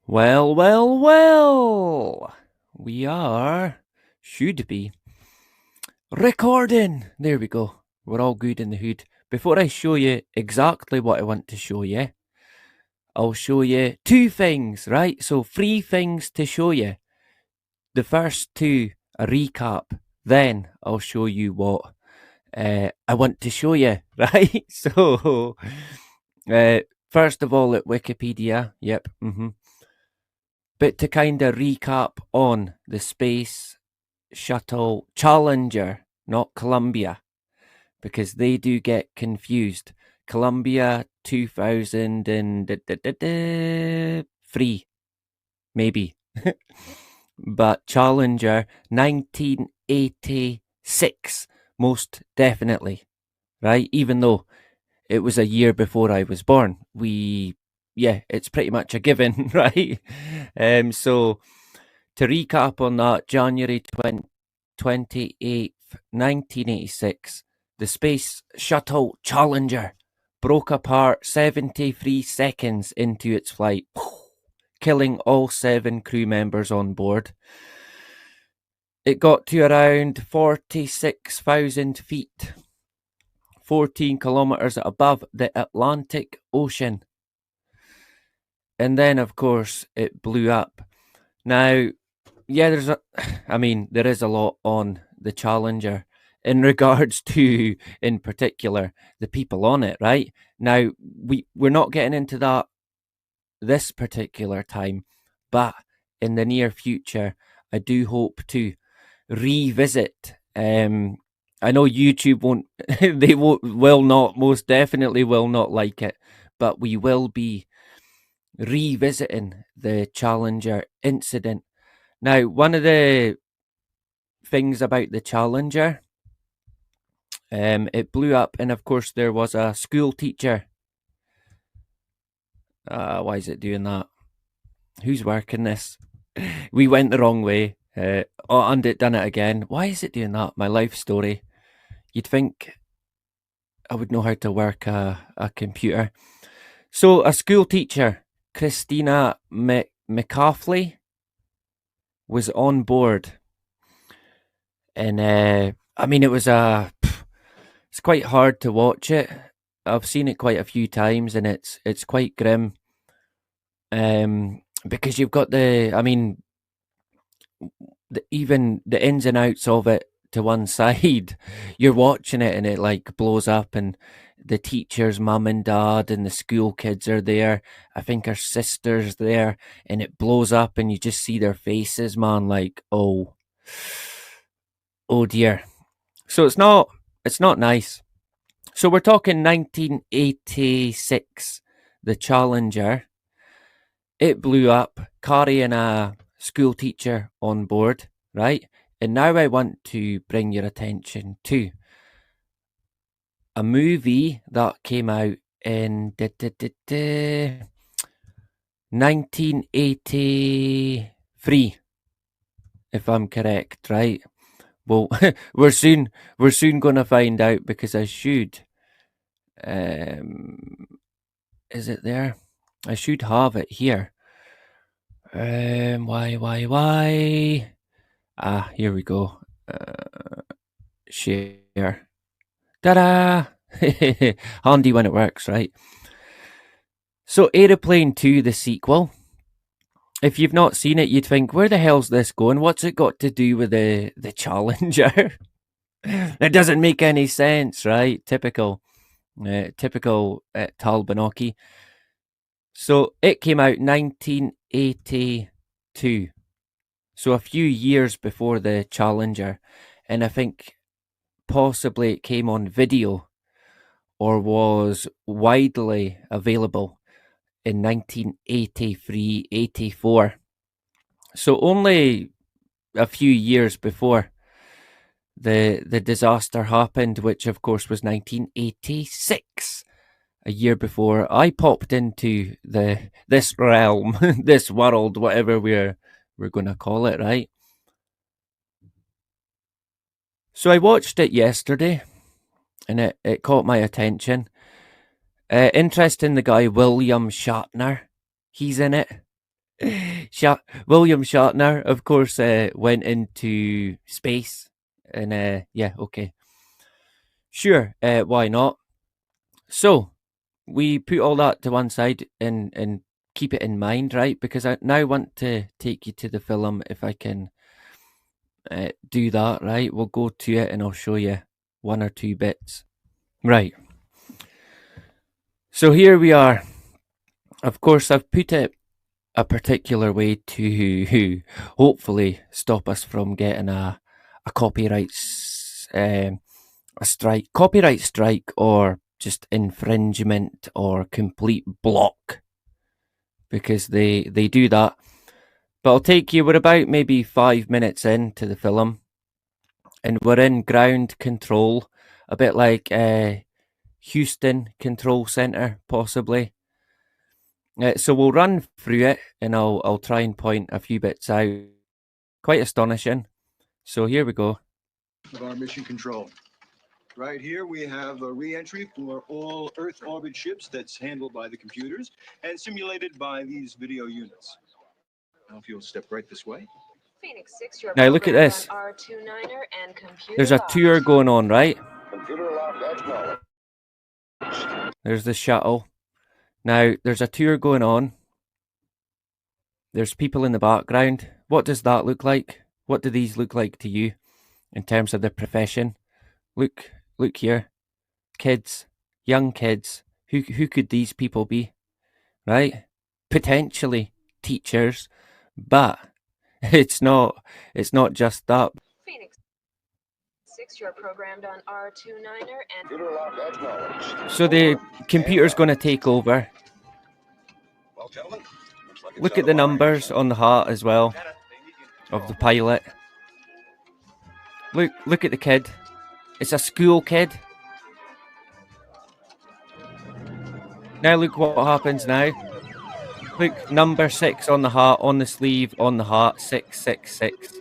Well. Should be recording. There we go. We're all good in the hood. Before I show you exactly what I want to show you, I'll show you two things, right? So, three things to show you. The first two, a recap. Then I'll show you what I want to show you, right? So, uh, first of all, at Wikipedia, yep. But to kind of recap on the Space Shuttle Challenger, not Columbia, because they do get confused. Columbia 2003, maybe. But Challenger 1986, most definitely, right? Even though it was a year before I was born, it's pretty much a given, right? So to recap on that, January 28th, 1986, the Space Shuttle Challenger broke apart 73 seconds into its flight, killing all 7 crew members on board. It got to around 46,000 feet, 14 kilometers above the Atlantic Ocean. And then, of course, it blew up. Now, there is a lot on the Challenger in regards to, in particular, the people on it, right? Now, we're not getting into that this particular time, but in the near future, I do hope to revisit. I know YouTube won't, most definitely will not like it, but we will be revisiting the Challenger incident. Now, one of the things about the Challenger, it blew up, and of course there was a school teacher. Why is it doing that? Who's working this? We went the wrong way. And it done it again. Why is it doing that? My life story. You'd think I would know how to work a computer. So a school teacher, Christina McCauley, was on board, and it's quite hard to watch it. I've seen it quite a few times, and it's quite grim. Because you've got even the ins and outs of it to one side. You're watching it, and it like blows up, and the teacher's mum and dad and the school kids are there. I think her sister's there, and it blows up, and you just see their faces, man. Like, oh dear. So it's not nice. So we're talking 1986, the Challenger. It blew up, carrying a school teacher on board, right? And now I want to bring your attention to a movie that came out in 1983, if I'm correct, right? Well, we're soon going to find out, because I should. Is it there? I should have it here. Why? Here we go. Share. Ta-da! Handy when it works, right? So, Aeroplane 2, the sequel. If you've not seen it, you'd think, where the hell's this going? What's it got to do with the Challenger? It doesn't make any sense, right? Typical Tal Binoki. So it came out 1982, so a few years before the Challenger, and I think possibly it came on video or was widely available in 1983, 84. So only a few years before the disaster happened, which of course was 1986. A year before I popped into this realm, this world, whatever we're gonna call it, right? So I watched it yesterday, and it caught my attention. Interesting, the guy William Shatner, he's in it. William Shatner, of course, went into space. And yeah, okay. Sure, why not? So, we put all that to one side and keep it in mind, right? Because I now want to take you to the film if I can do that, right? We'll go to it and I'll show you one or two bits. Right. So here we are. Of course, I've put it a particular way to hopefully stop us from getting a copyright strike, or just infringement or complete block, because they do that. But I'll take you. We're about maybe 5 minutes into the film, and we're in ground control, a bit like Houston Control Center, possibly. So we'll run through it, and I'll try and point a few bits out. Quite astonishing. So here we go. Of our mission control. Right here we have a re-entry for all Earth orbit ships that's handled by the computers and simulated by these video units. Now if you'll step right this way. Phoenix 6, your Now look at this. R29er and computer There's a tour going on, right? Computer lock acknowledged. There's the shuttle. Now there's a tour going on. There's people in the background. What does that look like? What do these look like to you in terms of their profession? Look here. Kids, young kids. Who could these people be? Right? Potentially teachers, but it's not just that. Phoenix 6, you're programmed on R29er and Computer lock acknowledged. So the computer's going to take over. Well, gentlemen, looks like it's Look out at the of our numbers hands. on the hat as well of the pilot. Look at the kid. It's a school kid. Now look what happens now. Look, number 6 on the hat, on the sleeve, on the hat, 666.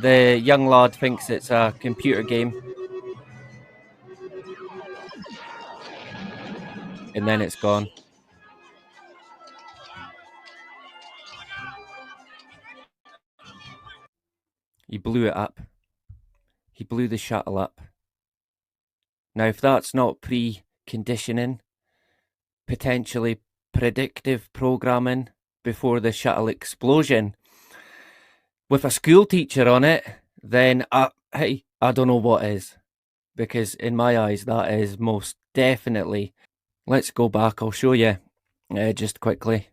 The young lad thinks it's a computer game. And then it's gone. He blew it up. He blew the shuttle up. Now, if that's not pre-conditioning, potentially predictive programming before the shuttle explosion, with a school teacher on it, then I don't know what is. Because in my eyes, that is most definitely. Let's go back. I'll show you just quickly.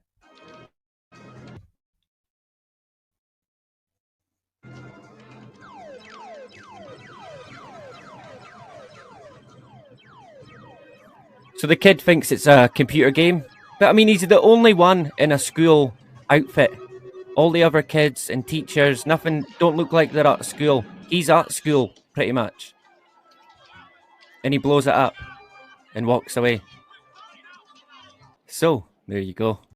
So the kid thinks it's a computer game. But I mean, he's the only one in a school outfit. All the other kids and teachers, don't look like they're at school. He's at school, pretty much. And he blows it up and walks away. So, there you go.